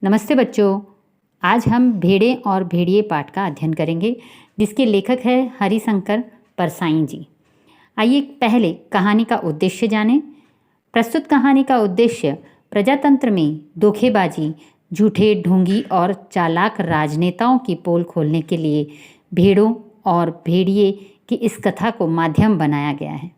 नमस्ते बच्चों। आज हम भेड़े और भेड़िए पाठ का अध्ययन करेंगे, जिसके लेखक है हरिशंकर परसाई जी। आइए पहले कहानी का उद्देश्य जानें। प्रस्तुत कहानी का उद्देश्य प्रजातंत्र में धोखेबाजी, झूठे, ढोंगी और चालाक राजनेताओं की पोल खोलने के लिए भेड़ों और भेड़िए की इस कथा को माध्यम बनाया गया है।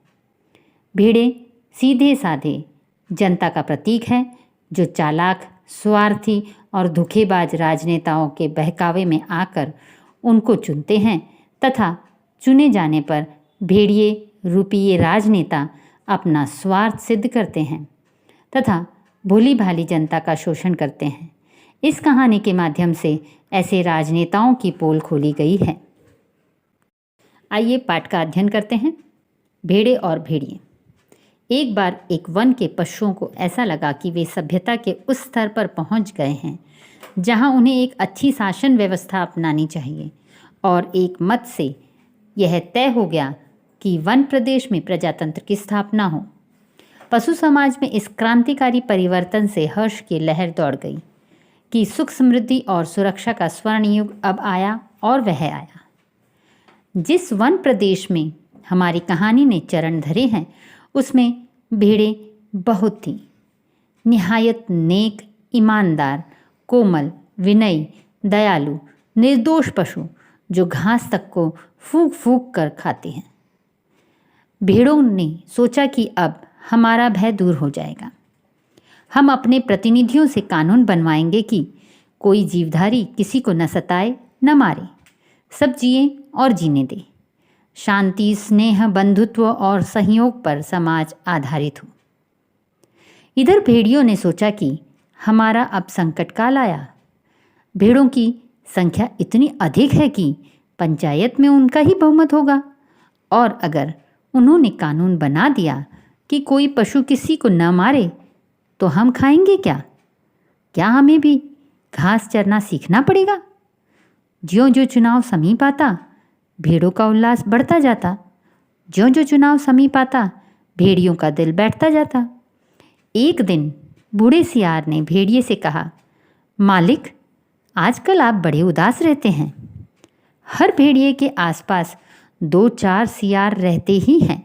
भेड़े सीधे साधे जनता का प्रतीक है, जो चालाक, स्वार्थी और धोखेबाज राजनेताओं के बहकावे में आकर उनको चुनते हैं तथा चुने जाने पर भेड़िए रूपीय राजनेता अपना स्वार्थ सिद्ध करते हैं तथा भोली भाली जनता का शोषण करते हैं। इस कहानी के माध्यम से ऐसे राजनेताओं की पोल खोली गई है। आइए पाठ का अध्ययन करते हैं। भेड़े और भेड़िए। एक बार एक वन के पशुओं को ऐसा लगा कि वे सभ्यता के उस स्तर पर पहुंच गए हैं जहां उन्हें एक अच्छी शासन व्यवस्था अपनानी चाहिए, और एक मत से यह तय हो गया कि वन प्रदेश में प्रजातंत्र की स्थापना हो। पशु समाज में इस क्रांतिकारी परिवर्तन से हर्ष की लहर दौड़ गई कि सुख, समृद्धि और सुरक्षा का स्वर्ण युग अब आया, और वह आया। जिस वन प्रदेश में हमारी कहानी ने चरण धरे हैं, उसमें भेड़ें बहुत थीं। निहायत नेक, ईमानदार, कोमल, विनयी, दयालु, निर्दोष पशु जो घास तक को फूंक फूंक कर खाते हैं। भेड़ों ने सोचा कि अब हमारा भय दूर हो जाएगा। हम अपने प्रतिनिधियों से कानून बनवाएंगे कि कोई जीवधारी किसी को न सताए, न मारे, सब जिए और जीने दे। शांति, स्नेह, बंधुत्व और सहयोग पर समाज आधारित हो। इधर भेड़ियों ने सोचा कि हमारा अब संकट काल आया। भेड़ों की संख्या इतनी अधिक है कि पंचायत में उनका ही बहुमत होगा, और अगर उन्होंने कानून बना दिया कि कोई पशु किसी को न मारे, तो हम खाएंगे क्या? क्या हमें भी घास चरना सीखना पड़ेगा? ज्यों ज्यों चुनाव समीप आता, भेड़ों का उल्लास बढ़ता जाता। ज्यों ज्यों चुनाव समीप आता, भेड़ियों का दिल बैठता जाता। एक दिन बूढ़े सियार ने भेड़िए से कहा, मालिक, आजकल आप बड़े उदास रहते हैं। हर भेड़िए के आसपास 2-4 सियार रहते ही हैं।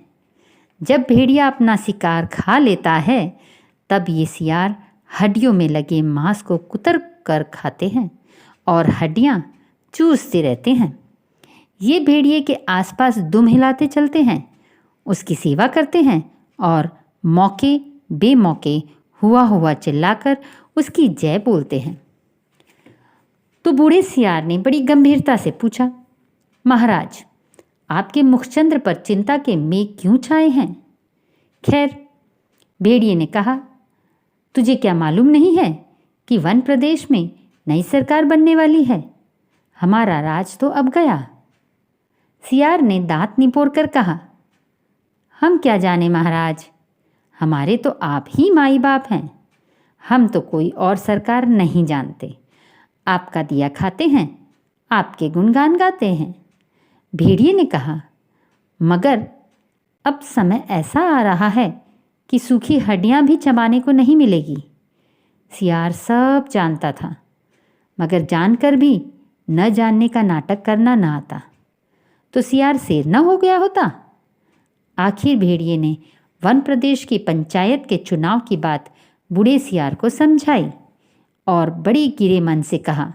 जब भेड़िया अपना शिकार खा लेता है, तब ये सियार हड्डियों में लगे मांस को कुतर कर खाते हैं और हड्डियां चूसते रहते हैं। ये भेड़िए के आसपास दुम हिलाते चलते हैं, उसकी सेवा करते हैं और मौके बेमौके हुआ हुआ चिल्लाकर उसकी जय बोलते हैं। तो बूढ़े सियार ने बड़ी गंभीरता से पूछा, महाराज, आपके मुखचंद्र पर चिंता के मेघ क्यों छाए हैं? खैर, भेड़िए ने कहा, तुझे क्या मालूम नहीं है कि वन प्रदेश में नई सरकार बनने वाली है? हमारा राज तो अब गया। सियार ने दांत निपोर कर कहा, हम क्या जाने महाराज, हमारे तो आप ही माई बाप हैं। हम तो कोई और सरकार नहीं जानते। आपका दिया खाते हैं, आपके गुणगान गाते हैं। भेड़िए ने कहा, मगर अब समय ऐसा आ रहा है कि सूखी हड्डियां भी चबाने को नहीं मिलेगी। सियार सब जानता था, मगर जानकर भी न जानने का नाटक करना न आता तो सियार शेर न हो गया होता। आखिर भेड़िए ने वन प्रदेश की पंचायत के चुनाव की बात बूढ़े सियार को समझाई और बड़ी गिरे मन से कहा,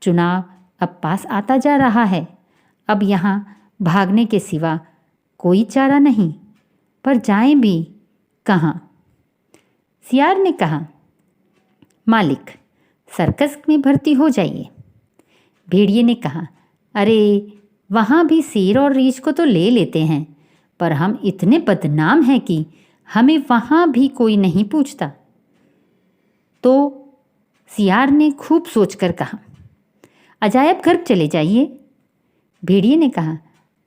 चुनाव अब पास आता जा रहा है। अब यहाँ भागने के सिवा कोई चारा नहीं, पर जाएं भी कहाँ? सियार ने कहा, मालिक, सर्कस में भर्ती हो जाइए। भेड़िए ने कहा, अरे, वहाँ भी शेर और रीछ को तो ले लेते हैं, पर हम इतने बदनाम हैं कि हमें वहाँ भी कोई नहीं पूछता। तो सियार ने खूब सोचकर कहा, अजायब घर चले जाइए। भेड़िए ने कहा,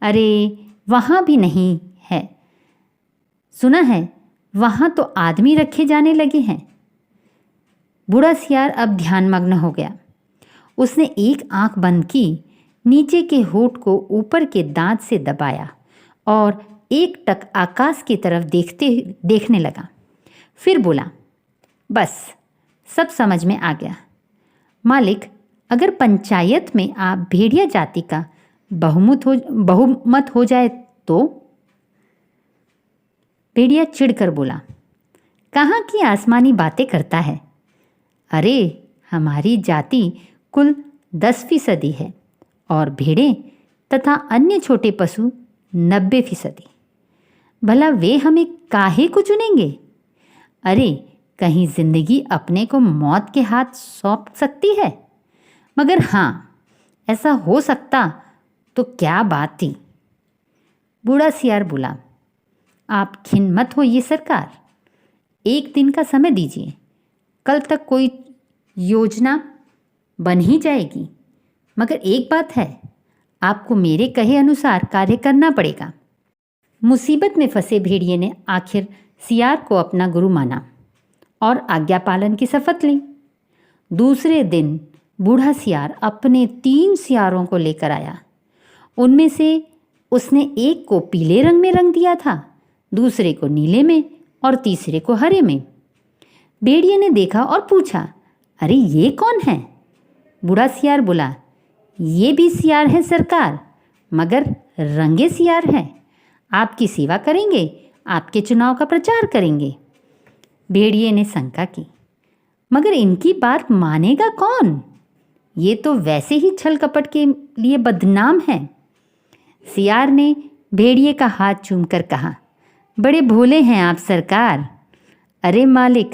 अरे, वहाँ भी नहीं है। सुना है वहाँ तो आदमी रखे जाने लगे हैं। बूढ़ा सियार अब ध्यानमग्न हो गया। उसने एक आंख बंद की, नीचे के होठ को ऊपर के दांत से दबाया और एक टक आकाश की तरफ देखने लगा। फिर बोला, बस सब समझ में आ गया। मालिक, अगर पंचायत में आप भेड़िया जाति का बहुमत हो जाए तो? भेड़िया चिढ़कर बोला, कहाँ की आसमानी बातें करता है। अरे, हमारी जाति कुल 10% है और भेड़ें तथा अन्य छोटे पशु 90%। भला वे हमें काहे को चुनेंगे? अरे, कहीं जिंदगी अपने को मौत के हाथ सौंप सकती है, मगर हाँ, ऐसा हो सकता तो क्या बात थी। बूढ़ा सियार बोला, आप खिन्न मत होइए सरकार, एक दिन का समय दीजिए, कल तक कोई योजना बन ही जाएगी। मगर एक बात है, आपको मेरे कहे अनुसार कार्य करना पड़ेगा। मुसीबत में फंसे भेड़िए ने आखिर सियार को अपना गुरु माना और आज्ञा पालन की शपथ ली। दूसरे दिन बूढ़ा सियार अपने 3 सियारों को लेकर आया। उनमें से उसने एक को पीले रंग में रंग दिया था, दूसरे को नीले में और तीसरे को हरे में। भेड़िए ने देखा और पूछा, अरे ये कौन है? बूढ़ा सियार बोला, ये भी सियार है सरकार, मगर रंगे सियार है। आपकी सेवा करेंगे, आपके चुनाव का प्रचार करेंगे। भेड़िए ने शंका की, मगर इनकी बात मानेगा कौन? ये तो वैसे ही छल कपट के लिए बदनाम है। सियार ने भेड़िए का हाथ चूमकर कहा, बड़े भोले हैं आप सरकार। अरे मालिक,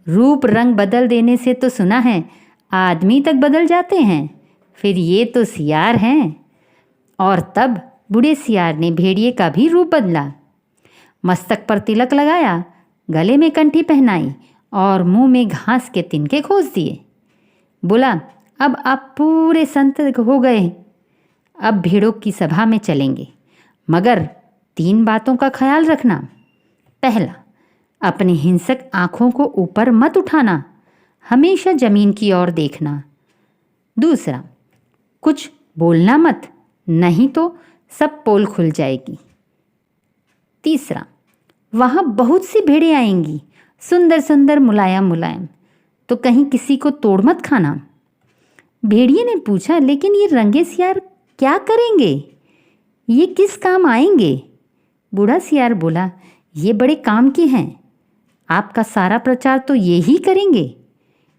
रूप रंग बदल देने से तो सुना है आदमी तक बदल जाते हैं, फिर ये तो सियार हैं। और तब बूढ़े सियार ने भेड़िए का भी रूप बदला। मस्तक पर तिलक लगाया, गले में कंठी पहनाई और मुंह में घास के तिनके खोस दिए। बोला, अब आप पूरे संत हो गए, अब भेड़ों की सभा में चलेंगे, मगर 3 बातों का ख्याल रखना। पहला, अपने हिंसक आँखों को ऊपर मत उठाना, हमेशा जमीन की ओर देखना। दूसरा, कुछ बोलना मत, नहीं तो सब पोल खुल जाएगी। तीसरा, वहाँ बहुत सी भेड़ें आएंगी, सुंदर सुंदर, मुलायम मुलायम, तो कहीं किसी को तोड़ मत खाना। भेड़िए ने पूछा, लेकिन ये रंगे सियार क्या करेंगे? ये किस काम आएंगे? बूढ़ा सियार बोला, ये बड़े काम के हैं, आपका सारा प्रचार तो ये ही करेंगे,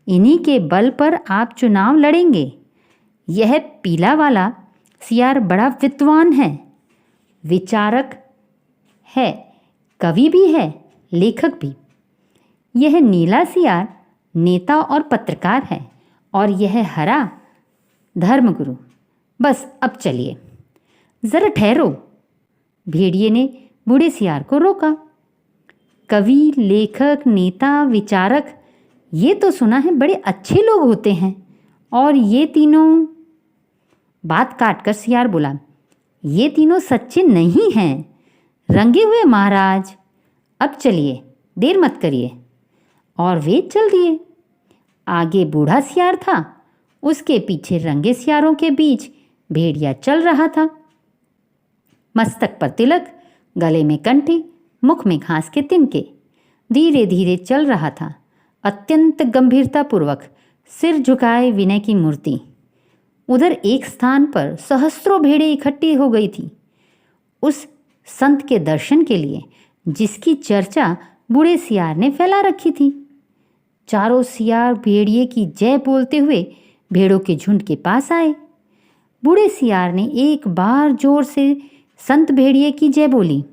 इन्हीं के बल पर आप चुनाव लड़ेंगे। यह पीला वाला सियार बड़ा विद्वान है, विचारक है, कवि भी है, लेखक भी। यह नीला सियार नेता और पत्रकार है, और यह हरा धर्मगुरु। बस अब चलिए। ज़रा ठहरो। भेड़िए ने बूढ़े सियार को रोका। कवि, लेखक, नेता, विचारक, ये तो सुना है बड़े अच्छे लोग होते हैं, और ये तीनों। बात काटकर सियार बोला, ये तीनों सच्चे नहीं हैं, रंगे हुए महाराज। अब चलिए, देर मत करिए। और वे चल दिए। आगे बूढ़ा सियार था, उसके पीछे रंगे सियारों के बीच भेड़िया चल रहा था। मस्तक पर तिलक, गले में कंठी, मुख में घास के तिनके, धीरे धीरे चल रहा था, अत्यंत गंभीरतापूर्वक, सिर झुकाए विनय की मूर्ति। उधर एक स्थान पर सहस्त्रों भेड़ें इकट्ठी हो गई थी, उस संत के दर्शन के लिए जिसकी चर्चा बूढ़े सियार ने फैला रखी थी। चारों सियार भेड़िए की जय बोलते हुए भेड़ों के झुंड के पास आए। बूढ़े सियार ने एक बार जोर से संत भेड़िए की जय बोली।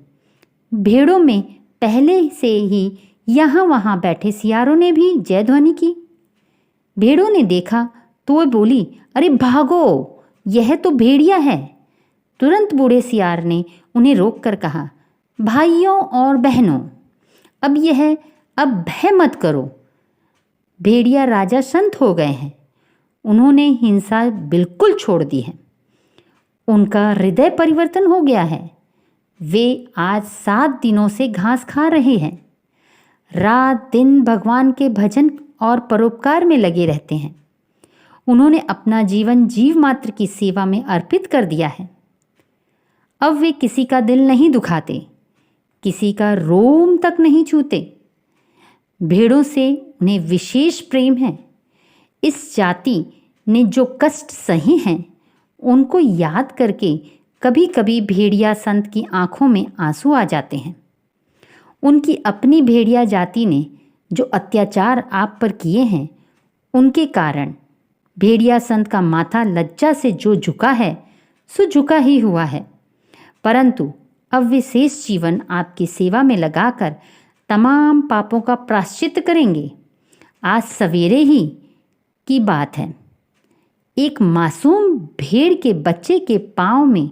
भेड़ों में पहले से ही यहाँ वहाँ बैठे सियारों ने भी जय ध्वनि की। भेड़ों ने देखा तो वह बोली, अरे भागो, यह तो भेड़िया है। तुरंत बूढ़े सियार ने उन्हें रोककर कहा, भाइयों और बहनों, अब भय मत करो। भेड़िया राजा संत हो गए हैं, उन्होंने हिंसा बिल्कुल छोड़ दी है, उनका हृदय परिवर्तन हो गया है। वे आज 7 दिनों से घास खा रहे हैं, रात दिन भगवान के भजन और परोपकार में लगे रहते हैं। उन्होंने अपना जीवन जीव मात्र की सेवा में अर्पित कर दिया है। अब वे किसी का दिल नहीं दुखाते, किसी का रोम तक नहीं छूते। भेड़ों से उन्हें विशेष प्रेम है। इस जाति ने जो कष्ट सहे हैं उनको याद करके कभी कभी भेड़िया संत की आंखों में आंसू आ जाते हैं। उनकी अपनी भेड़िया जाति ने जो अत्याचार आप पर किए हैं उनके कारण भेड़िया संत का माथा लज्जा से जो झुका है सो झुका ही हुआ है, परंतु अब वे शेष जीवन आपकी सेवा में लगाकर तमाम पापों का प्रायश्चित करेंगे। आज सवेरे ही की बात है, एक मासूम भेड़ के बच्चे के पांव में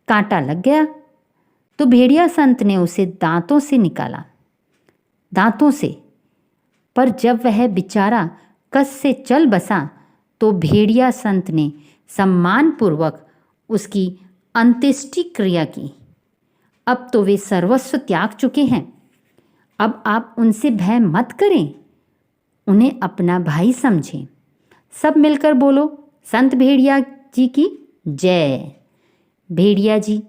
कांटा लग गया तो भेड़िया संत ने उसे दांतों से निकाला, दांतों से। पर जब वह बेचारा कस से चल बसा तो भेड़िया संत ने सम्मानपूर्वक उसकी अंत्येष्टि क्रिया की। अब तो वे सर्वस्व त्याग चुके हैं। अब आप उनसे भय मत करें, उन्हें अपना भाई समझें। सब मिलकर बोलो, संत भेड़िया जी की जय। भेड़िया जी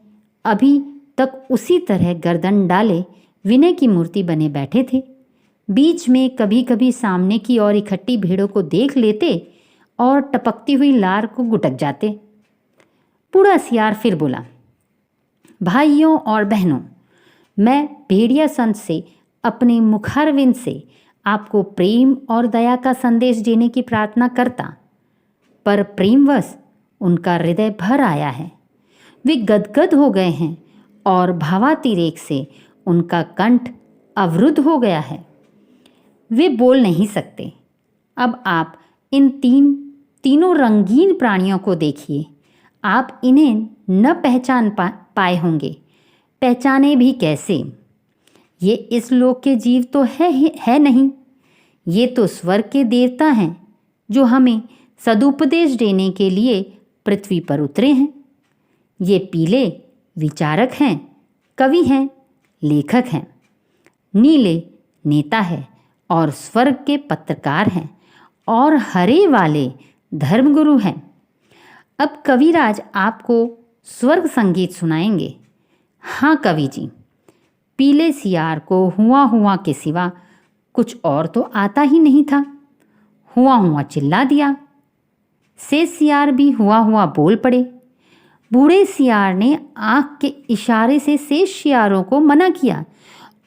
अभी तक उसी तरह गर्दन डाले विनय की मूर्ति बने बैठे थे। बीच में कभी कभी सामने की ओर इकट्ठी भेड़ों को देख लेते और टपकती हुई लार को गुटक जाते। बूढ़ा सियार फिर बोला, भाइयों और बहनों, मैं भेड़िया संत से अपने मुखारविंद से आपको प्रेम और दया का संदेश देने की प्रार्थना करता, पर प्रेमवश उनका हृदय भर आया है। वे गदगद हो गए हैं और भावातिरेक से उनका कंठ अवरुद्ध हो गया है। वे बोल नहीं सकते। अब आप इन तीनों रंगीन प्राणियों को देखिए। आप इन्हें न पहचान पाए होंगे, पहचाने भी कैसे? ये इस लोक के जीव तो है नहीं, ये तो स्वर्ग के देवता हैं जो हमें सदुपदेश देने के लिए पृथ्वी पर उतरे हैं। ये पीले विचारक हैं, कवि हैं, लेखक हैं, नीले नेता है और स्वर्ग के पत्रकार हैं और हरे वाले धर्मगुरु हैं। अब कविराज आपको स्वर्ग संगीत सुनाएंगे। हाँ कवि जी, पीले सियार को हुआ हुआ के सिवा कुछ और तो आता ही नहीं था। हुआ हुआ चिल्ला दिया। शेष सियार भी हुआ हुआ बोल पड़े। बूढ़े सियार ने आंख के इशारे से शेष सियारों को मना किया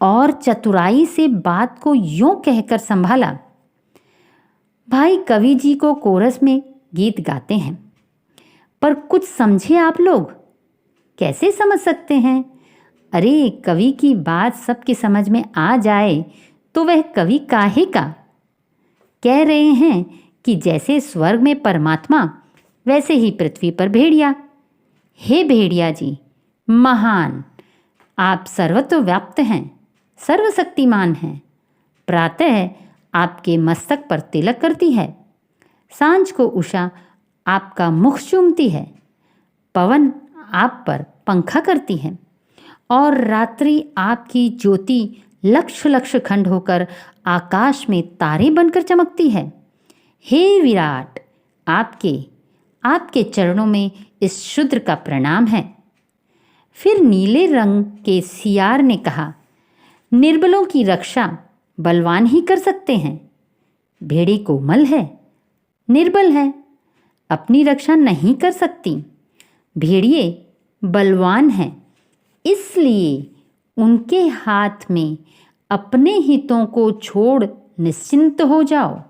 और चतुराई से बात को यूं कहकर संभाला, भाई कवि जी को कोरस में गीत गाते हैं, पर कुछ समझे आप लोग? कैसे समझ सकते हैं? अरे कवि की बात सबकी समझ में आ जाए तो वह कवि काहे का? कह रहे हैं कि जैसे स्वर्ग में परमात्मा वैसे ही पृथ्वी पर भेड़िया। हे भेड़िया जी महान, आप सर्वत्र व्याप्त हैं, सर्वशक्तिमान हैं। प्रातः आपके मस्तक पर तिलक करती है, सांझ को उषा आपका मुख चूमती है, पवन आप पर पंखा करती है और रात्रि आपकी ज्योति लक्ष लक्ष खंड होकर आकाश में तारे बनकर चमकती है। हे विराट, आपके चरणों में इस शूद्र का प्रणाम है। फिर नीले रंग के सियार ने कहा, निर्बलों की रक्षा बलवान ही कर सकते हैं। भेड़ी कोमल है, निर्बल है, अपनी रक्षा नहीं कर सकती। भेड़िए बलवान हैं, इसलिए उनके हाथ में अपने हितों को छोड़ निश्चिंत हो जाओ।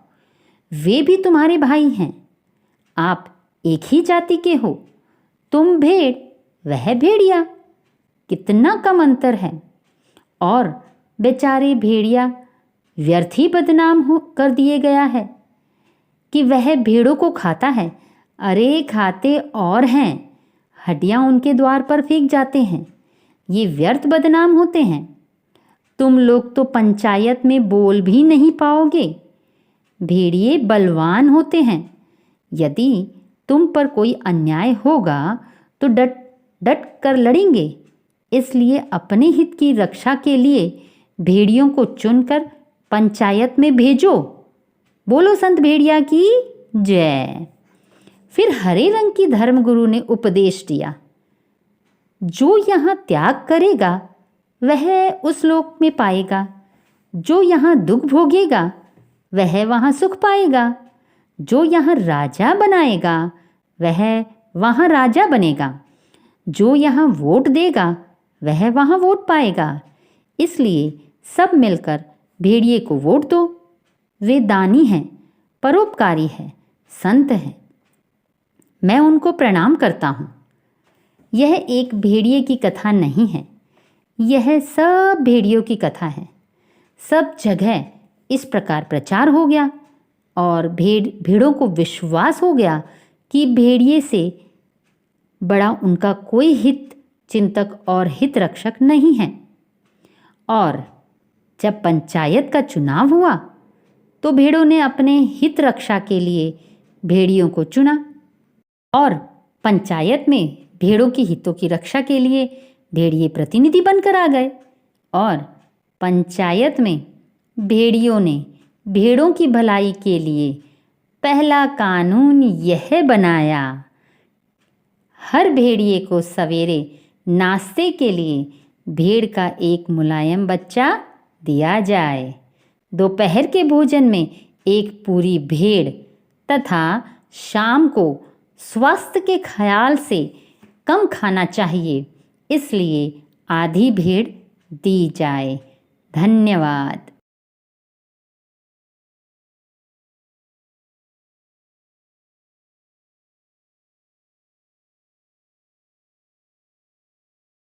वे भी तुम्हारे भाई हैं, आप एक ही जाति के हो। तुम भेड़, वह भेड़िया, कितना कम अंतर है। और बेचारे भेड़िया व्यर्थ ही बदनाम कर दिए गया है कि वह भेड़ों को खाता है। अरे खाते और हैं, हड्डियां उनके द्वार पर फेंक जाते हैं, ये व्यर्थ बदनाम होते हैं। तुम लोग तो पंचायत में बोल भी नहीं पाओगे। भेड़िए बलवान होते हैं, यदि तुम पर कोई अन्याय होगा तो डट डट कर लड़ेंगे। इसलिए अपने हित की रक्षा के लिए भेड़ियों को चुनकर पंचायत में भेजो। बोलो संत भेड़िया की जय। फिर हरे रंग की धर्मगुरु ने उपदेश दिया, जो यहाँ त्याग करेगा वह उस लोक में पाएगा, जो यहाँ दुख भोगेगा वह वहाँ सुख पाएगा। जो यहाँ राजा बनाएगा वह वहाँ राजा बनेगा, जो यहाँ वोट देगा वह वहाँ वोट पाएगा। इसलिए सब मिलकर भेड़िए को वोट दो। वे दानी हैं, परोपकारी हैं, संत हैं। मैं उनको प्रणाम करता हूँ। यह एक भेड़िए की कथा नहीं है, यह सब भेड़ियों की कथा है। सब जगह इस प्रकार प्रचार हो गया और भेड़ों को विश्वास हो गया कि भेड़िए से बड़ा उनका कोई हित चिंतक और हित रक्षक नहीं है। और जब पंचायत का चुनाव हुआ तो भेड़ों ने अपने हित रक्षा के लिए भेड़ियों को चुना और पंचायत में भेड़ों की हितों की रक्षा के लिए भेड़िए प्रतिनिधि बनकर आ गए और पंचायत में भेड़ियों ने भेड़ों की भलाई के लिए पहला कानून यह बनाया, हर भेड़िए को सवेरे नाश्ते के लिए भेड़ का एक मुलायम बच्चा दिया जाए। दोपहर के भोजन में एक पूरी भेड़ तथा शाम को स्वास्थ्य के ख्याल से कम खाना चाहिए, इसलिए आधी भेड़ दी जाए। धन्यवाद।